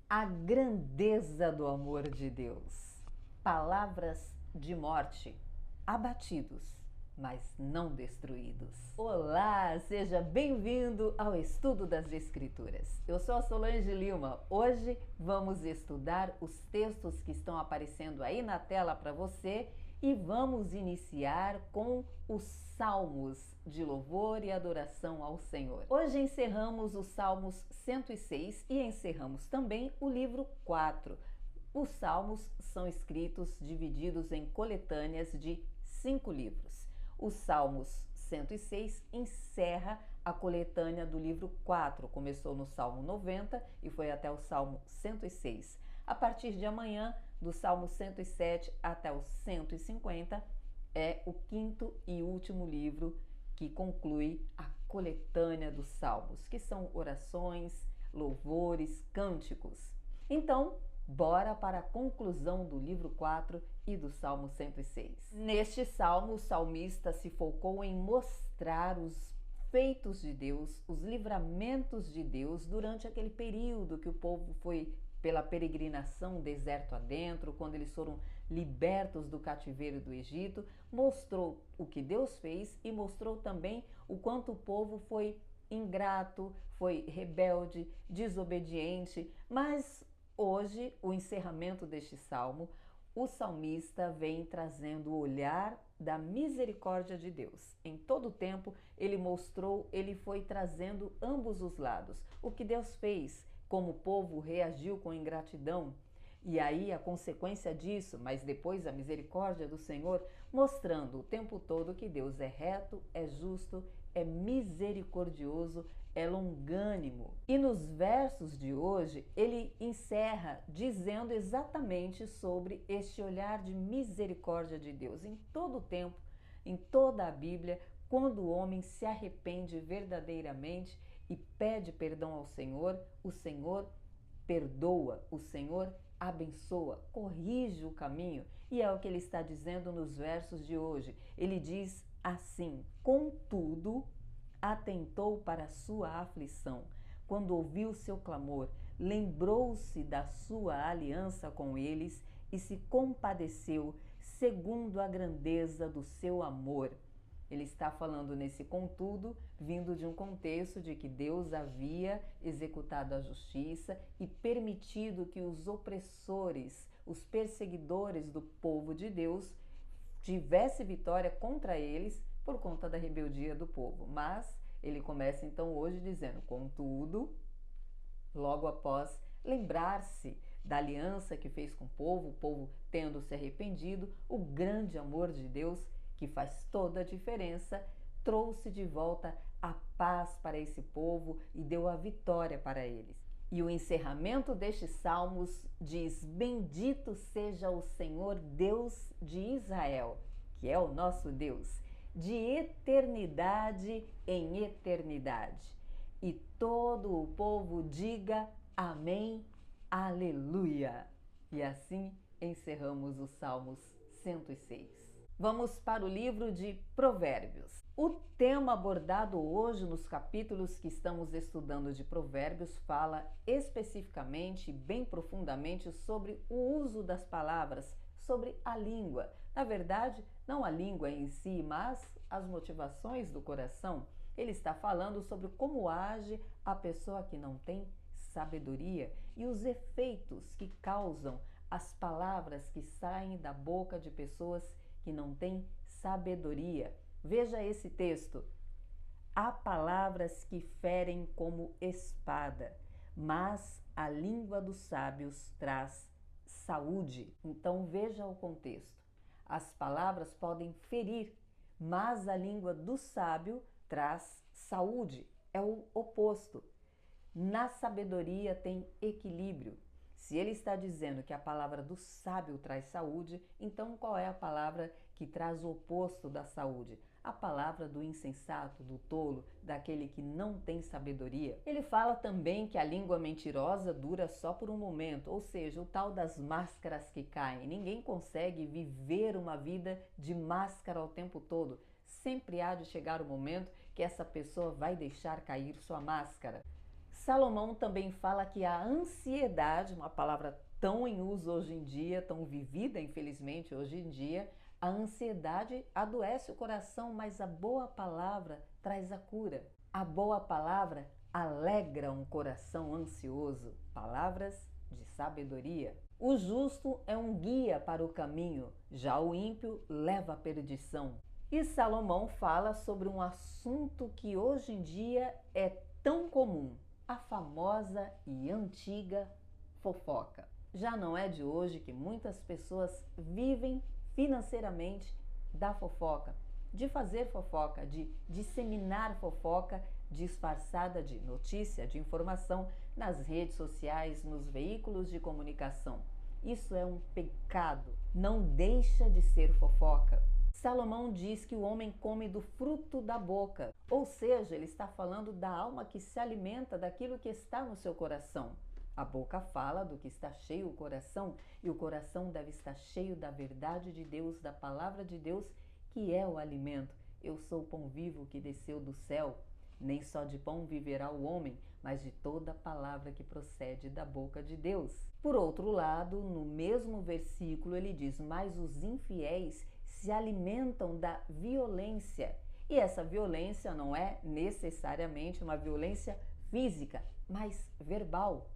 A grandeza do amor de Deus. Palavras de morte, abatidos, mas não destruídos. Olá, seja bem-vindo ao estudo das Escrituras. Eu sou a Solange Lima. Hoje vamos estudar os textos que estão aparecendo aí na tela para você e vamos iniciar com os salmos de louvor e adoração ao Senhor. Hoje encerramos os Salmos 106 e encerramos também o livro 4. Os salmos são escritos divididos em coletâneas de 5 livros. Os Salmos 106 encerra a coletânea do livro 4. Começou no Salmo 90 e foi até o Salmo 106. A partir de amanhã, do Salmo 107 até o 150, é o quinto e último livro que conclui a coletânea dos Salmos, que são orações, louvores, cânticos. Então, bora para a conclusão do livro 4 e do Salmo 106. Neste salmo, o salmista se focou em mostrar os feitos de Deus, os livramentos de Deus durante aquele período que o povo foi pela peregrinação deserto adentro, quando eles foram libertos do cativeiro do Egito, mostrou o que Deus fez e mostrou também o quanto o povo foi ingrato, foi rebelde, desobediente, mas hoje, o encerramento deste salmo, o salmista vem trazendo o olhar da misericórdia de Deus. Em todo o tempo, ele foi trazendo ambos os lados. O que Deus fez, como o povo reagiu com ingratidão, e aí a consequência disso, mas depois a misericórdia do Senhor, mostrando o tempo todo que Deus é reto, é justo, é misericordioso, é longânimo. E nos versos de hoje, ele encerra dizendo exatamente sobre este olhar de misericórdia de Deus. Em todo o tempo, em toda a Bíblia, quando o homem se arrepende verdadeiramente e pede perdão ao Senhor, o Senhor perdoa, o Senhor abençoa, corrige o caminho. E é o que ele está dizendo nos versos de hoje. Ele diz assim: contudo, atentou para a sua aflição. Quando ouviu seu clamor, lembrou-se da sua aliança com eles e se compadeceu segundo a grandeza do seu amor. Ele está falando nesse contudo, vindo de um contexto de que Deus havia executado a justiça e permitido que os opressores, os perseguidores do povo de Deus, tivesse vitória contra eles por conta da rebeldia do povo. Mas ele começa então hoje dizendo, contudo, logo após lembrar-se da aliança que fez com o povo tendo se arrependido, o grande amor de Deus, que faz toda a diferença, trouxe de volta a paz para esse povo e deu a vitória para eles. E o encerramento destes salmos diz: bendito seja o Senhor Deus de Israel, que é o nosso Deus, de eternidade em eternidade. E todo o povo diga amém, aleluia. E assim encerramos os Salmos 106. Vamos para o livro de Provérbios. O tema abordado hoje nos capítulos que estamos estudando de Provérbios fala especificamente, bem profundamente, sobre o uso das palavras, sobre a língua. Na verdade, não a língua em si, mas as motivações do coração. Ele está falando sobre como age a pessoa que não tem sabedoria e os efeitos que causam as palavras que saem da boca de pessoas que não têm sabedoria. Veja esse texto. Há palavras que ferem como espada, mas a língua dos sábios traz saúde. Então veja o contexto. As palavras podem ferir, mas a língua do sábio traz saúde. É o oposto. Na sabedoria tem equilíbrio. Se ele está dizendo que a palavra do sábio traz saúde, então qual é a palavra que traz o oposto da saúde? A palavra do insensato, do tolo, daquele que não tem sabedoria. Ele fala também que a língua mentirosa dura só por um momento, ou seja, o tal das máscaras que caem. Ninguém consegue viver uma vida de máscara o tempo todo. Sempre há de chegar o momento que essa pessoa vai deixar cair sua máscara. Salomão também fala que a ansiedade, uma palavra tão em uso hoje em dia, tão vivida infelizmente hoje em dia, a ansiedade adoece o coração, mas a boa palavra traz a cura. A boa palavra alegra um coração ansioso. Palavras de sabedoria. O justo é um guia para o caminho, já o ímpio leva à perdição. E Salomão fala sobre um assunto que hoje em dia é tão comum, a famosa e antiga fofoca. Já não é de hoje que muitas pessoas vivem financeiramente da fofoca, de fazer fofoca, de disseminar fofoca disfarçada de notícia, de informação nas redes sociais, nos veículos de comunicação. Isso é um pecado, não deixa de ser fofoca. Salomão diz que o homem come do fruto da boca, ou seja, ele está falando da alma que se alimenta daquilo que está no seu coração. A boca fala do que está cheio o coração, e o coração deve estar cheio da verdade de Deus, da palavra de Deus, que é o alimento. Eu sou o pão vivo que desceu do céu. Nem só de pão viverá o homem, mas de toda palavra que procede da boca de Deus. Por outro lado, no mesmo versículo ele diz: mas os infiéis se alimentam da violência. E essa violência não é necessariamente uma violência física, mas verbal.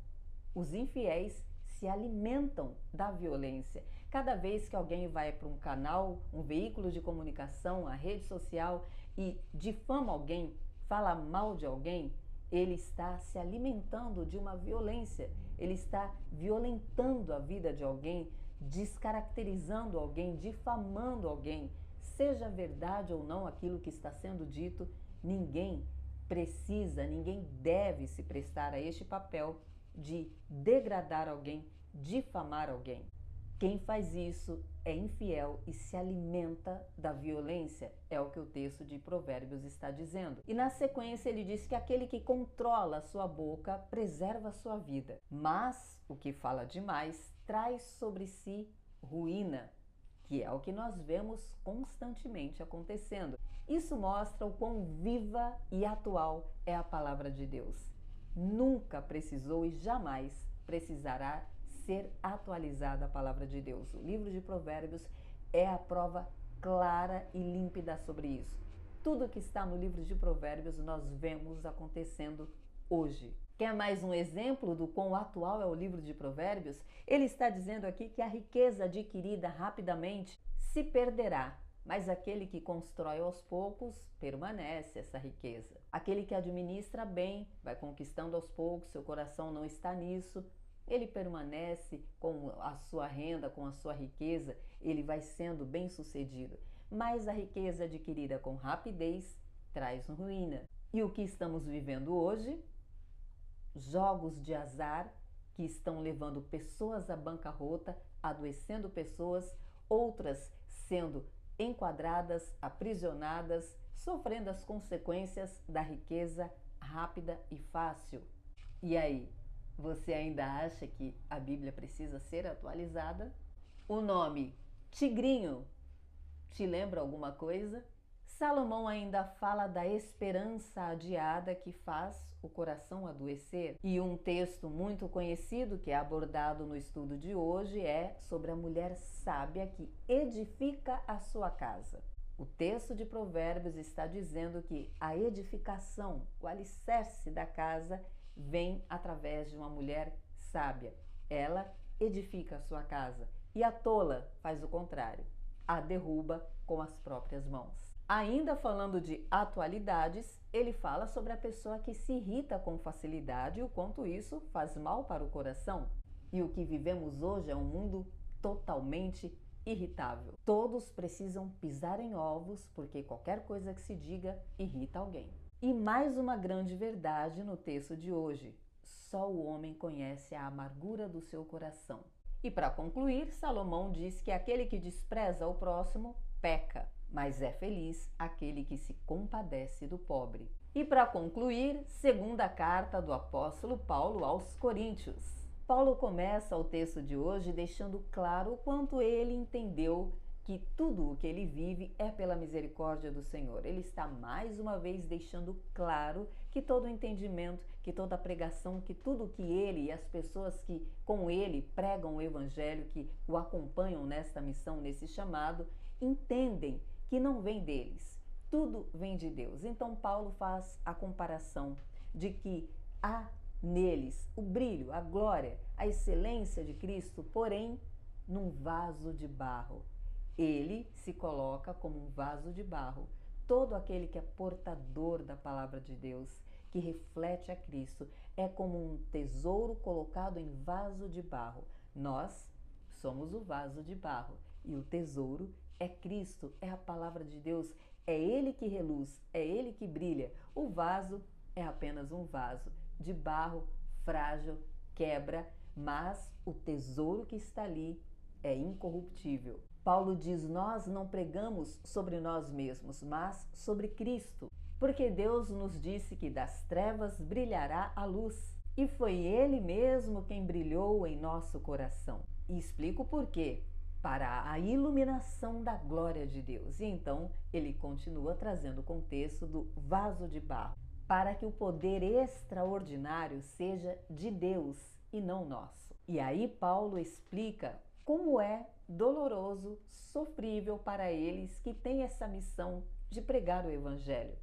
Os infiéis se alimentam da violência. Cada vez que alguém vai para um canal, um veículo de comunicação, a rede social e difama alguém, fala mal de alguém, ele está se alimentando de uma violência, ele está violentando a vida de alguém, descaracterizando alguém, difamando alguém. Seja verdade ou não aquilo que está sendo dito, ninguém precisa, ninguém deve se prestar a este papel de degradar alguém, difamar alguém. Quem faz isso é infiel e se alimenta da violência, é o que o texto de Provérbios está dizendo. E na sequência ele diz que aquele que controla a sua boca preserva a sua vida, mas o que fala demais traz sobre si ruína, que é o que nós vemos constantemente acontecendo. Isso mostra o quão viva e atual é a palavra de Deus. Nunca precisou e jamais precisará ser atualizada a palavra de Deus. O livro de Provérbios é a prova clara e límpida sobre isso. Tudo que está no livro de Provérbios nós vemos acontecendo hoje. Quer mais um exemplo do quão atual é o livro de Provérbios? Ele está dizendo aqui que a riqueza adquirida rapidamente se perderá, mas aquele que constrói aos poucos permanece essa riqueza. Aquele que administra bem vai conquistando aos poucos, seu coração não está nisso, ele permanece com a sua renda, com a sua riqueza, ele vai sendo bem-sucedido. Mas a riqueza adquirida com rapidez traz ruína. E o que estamos vivendo hoje? Jogos de azar que estão levando pessoas à bancarrota, adoecendo pessoas, outras sendo enquadradas, aprisionadas, sofrendo as consequências da riqueza rápida e fácil. E aí? Você ainda acha que a Bíblia precisa ser atualizada? O nome Tigrinho te lembra alguma coisa? Salomão ainda fala da esperança adiada que faz o coração adoecer. E um texto muito conhecido que é abordado no estudo de hoje é sobre a mulher sábia que edifica a sua casa. O texto de Provérbios está dizendo que a edificação, o alicerce da casa, vem através de uma mulher sábia. Ela edifica a sua casa e a tola faz o contrário, a derruba com as próprias mãos. Ainda falando de atualidades, ele fala sobre a pessoa que se irrita com facilidade e o quanto isso faz mal para o coração. E o que vivemos hoje é um mundo totalmente irritável. Todos precisam pisar em ovos porque qualquer coisa que se diga irrita alguém. E mais uma grande verdade no texto de hoje: só o homem conhece a amargura do seu coração. E para concluir, Salomão diz que aquele que despreza o próximo peca, mas é feliz aquele que se compadece do pobre. E para concluir, segunda carta do apóstolo Paulo aos Coríntios. Paulo começa o texto de hoje deixando claro o quanto ele entendeu que tudo o que ele vive é pela misericórdia do Senhor. Ele está mais uma vez deixando claro que todo o entendimento, que toda a pregação, que tudo que ele e as pessoas que com ele pregam o evangelho, que o acompanham nesta missão, nesse chamado, entendem que não vem deles. Tudo vem de Deus. Então Paulo faz a comparação de que há neles o brilho, a glória, a excelência de Cristo, porém num vaso de barro. Ele se coloca como um vaso de barro. Todo aquele que é portador da palavra de Deus, que reflete a Cristo, é como um tesouro colocado em vaso de barro. Nós somos o vaso de barro e o tesouro é Cristo, é a palavra de Deus, é Ele que reluz, é Ele que brilha. O vaso é apenas um vaso de barro frágil, quebra, mas o tesouro que está ali é incorruptível. Paulo diz: nós não pregamos sobre nós mesmos, mas sobre Cristo, porque Deus nos disse que das trevas brilhará a luz. E foi Ele mesmo quem brilhou em nosso coração. E explico por quê. Para a iluminação da glória de Deus. E então ele continua trazendo o contexto do vaso de barro, para que o poder extraordinário seja de Deus e não nosso. E aí Paulo explica como é doloroso, sofrível para eles que têm essa missão de pregar o evangelho.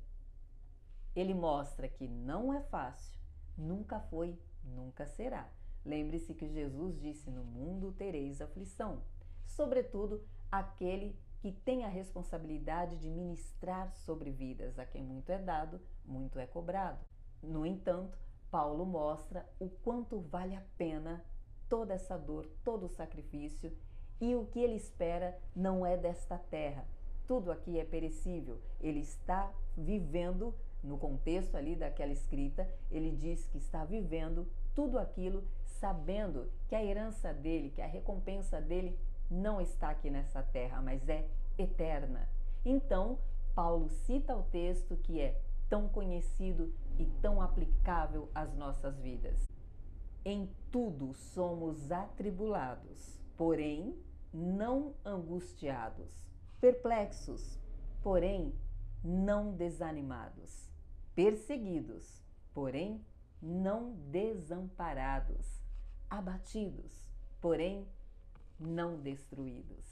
Ele mostra que não é fácil, nunca foi, nunca será. Lembre-se que Jesus disse: no mundo tereis aflição. Sobretudo aquele que tem a responsabilidade de ministrar sobre vidas. A quem muito é dado, muito é cobrado. No entanto, Paulo mostra o quanto vale a pena toda essa dor, todo o sacrifício, e o que ele espera não é desta terra. Tudo aqui é perecível. Ele está vivendo, no contexto ali daquela escrita, ele diz que está vivendo tudo aquilo sabendo que a herança dele, que a recompensa dele não está aqui nessa terra, mas é eterna. Então, Paulo cita o texto que é tão conhecido e tão aplicável às nossas vidas. Em tudo somos atribulados, porém não angustiados, perplexos, porém não desanimados, perseguidos, porém não desamparados, abatidos, porém não destruídos.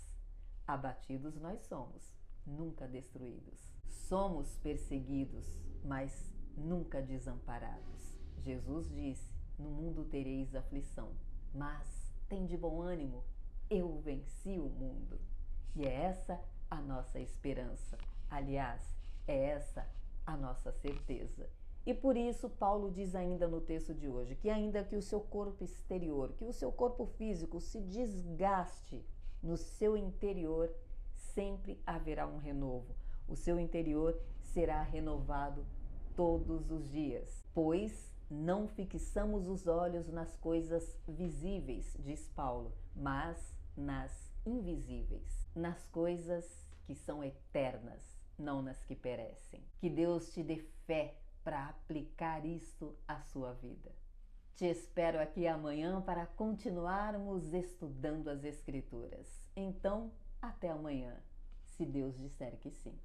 Abatidos nós somos, nunca destruídos. Somos perseguidos, mas nunca desamparados. Jesus disse: no mundo tereis aflição, mas tem de bom ânimo, eu venci o mundo. E é essa a nossa esperança. Aliás, é essa a nossa certeza. E por isso Paulo diz ainda no texto de hoje que ainda que o seu corpo exterior, que o seu corpo físico se desgaste, no seu interior sempre haverá um renovo. O seu interior será renovado todos os dias, pois não fixamos os olhos nas coisas visíveis, diz Paulo, mas nas invisíveis, nas coisas que são eternas, não nas que perecem. Que Deus te dê fé para aplicar isto à sua vida. Te espero aqui amanhã para continuarmos estudando as Escrituras. Então, até amanhã, se Deus disser que sim.